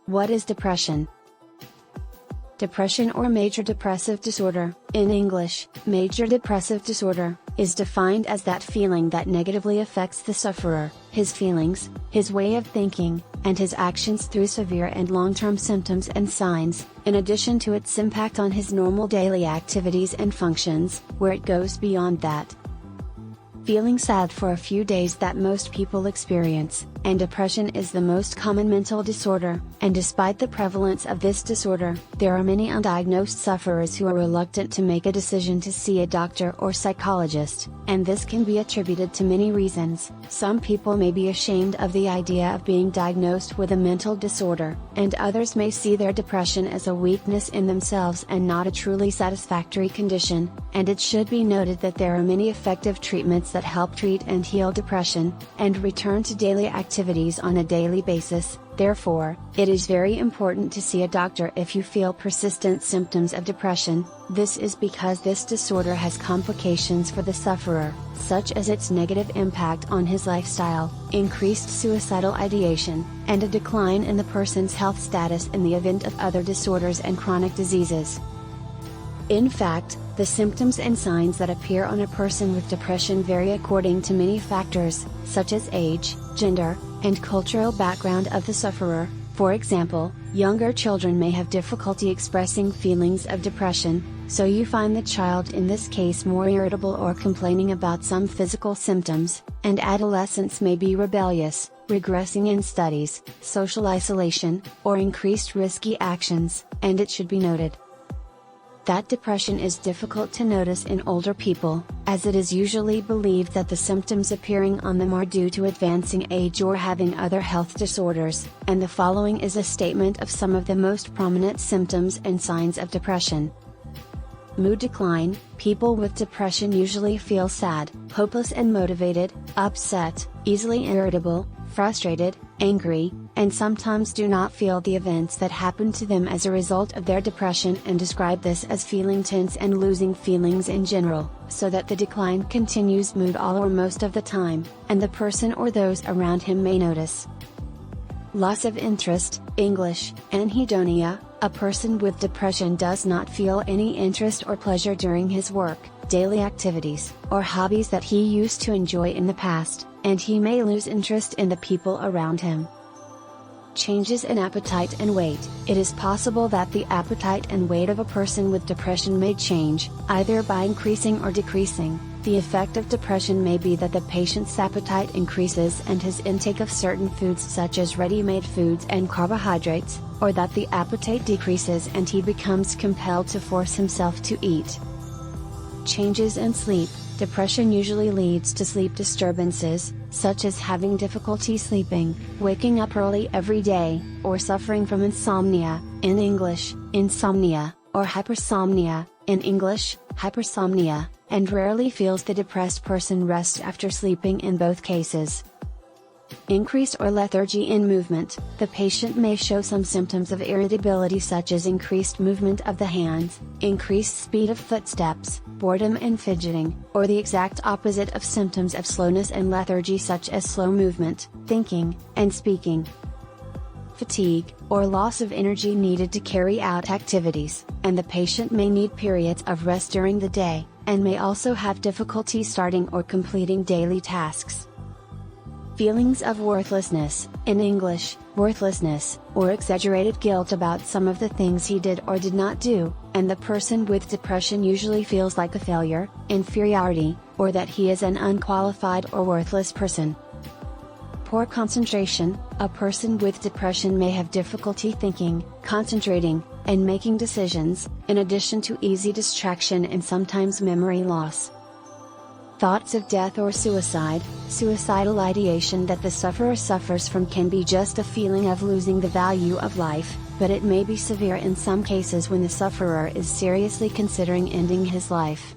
What is depression? Depression or major depressive disorder, in English, major depressive disorder, is defined as that feeling that negatively affects the sufferer, his feelings, his way of thinking, and his actions through severe and long-term symptoms and signs, in addition to its impact on his normal daily activities and functions, where it goes beyond that. Feeling sad for a few days that most people experience, and depression is the most common mental disorder, and despite the prevalence of this disorder, there are many undiagnosed sufferers who are reluctant to make a decision to see a doctor or psychologist, and this can be attributed to many reasons. Some people may be ashamed of the idea of being diagnosed with a mental disorder, and others may see their depression as a weakness in themselves and not a truly satisfactory condition, and it should be noted that there are many effective treatments that help treat and heal depression, and return to daily activities on a daily basis. Therefore, it is very important to see a doctor if you feel persistent symptoms of depression. This is because this disorder has complications for the sufferer, such as its negative impact on his lifestyle, increased suicidal ideation, and a decline in the person's health status in the event of other disorders and chronic diseases. In fact, the symptoms and signs that appear on a person with depression vary according to many factors, such as age, gender, and cultural background of the sufferer. For example, younger children may have difficulty expressing feelings of depression, so you find the child in this case more irritable or complaining about some physical symptoms, and adolescents may be rebellious, regressing in studies, social isolation, or increased risky actions, and it should be noted that depression is difficult to notice in older people, as it is usually believed that the symptoms appearing on them are due to advancing age or having other health disorders, and the following is a statement of some of the most prominent symptoms and signs of depression. Mood decline. People with depression usually feel sad, hopeless and motivated, upset, easily irritable, frustrated, angry, and sometimes do not feel the events that happen to them as a result of their depression and describe this as feeling tense and losing feelings in general, so that the decline continues mood all or most of the time, and the person or those around him may notice. Loss of interest, English, anhedonia. A person with depression does not feel any interest or pleasure during his work, daily activities, or hobbies that he used to enjoy in the past, and he may lose interest in the people around him. Changes in appetite and weight. It is possible that the appetite and weight of a person with depression may change, either by increasing or decreasing. The effect of depression may be that the patient's appetite increases and his intake of certain foods such as ready-made foods and carbohydrates, or that the appetite decreases and he becomes compelled to force himself to eat. Changes in sleep. Depression usually leads to sleep disturbances, such as having difficulty sleeping, waking up early every day, or suffering from insomnia, in English, insomnia, or hypersomnia, in English, hypersomnia, and rarely feels the depressed person rest after sleeping in both cases. Increase or lethargy in movement. The patient may show some symptoms of irritability such as increased movement of the hands, increased speed of footsteps, boredom and fidgeting, or the exact opposite of symptoms of slowness and lethargy such as slow movement, thinking, and speaking. Fatigue, or loss of energy needed to carry out activities, and the patient may need periods of rest during the day, and may also have difficulty starting or completing daily tasks. Feelings of worthlessness, in English, worthlessness, or exaggerated guilt about some of the things he did or did not do, and the person with depression usually feels like a failure, inferiority, or that he is an unqualified or worthless person. Poor concentration. A person with depression may have difficulty thinking, concentrating, and making decisions, in addition to easy distraction and sometimes memory loss. Thoughts of death or suicide. Suicidal ideation that the sufferer suffers from can be just a feeling of losing the value of life, but it may be severe in some cases when the sufferer is seriously considering ending his life.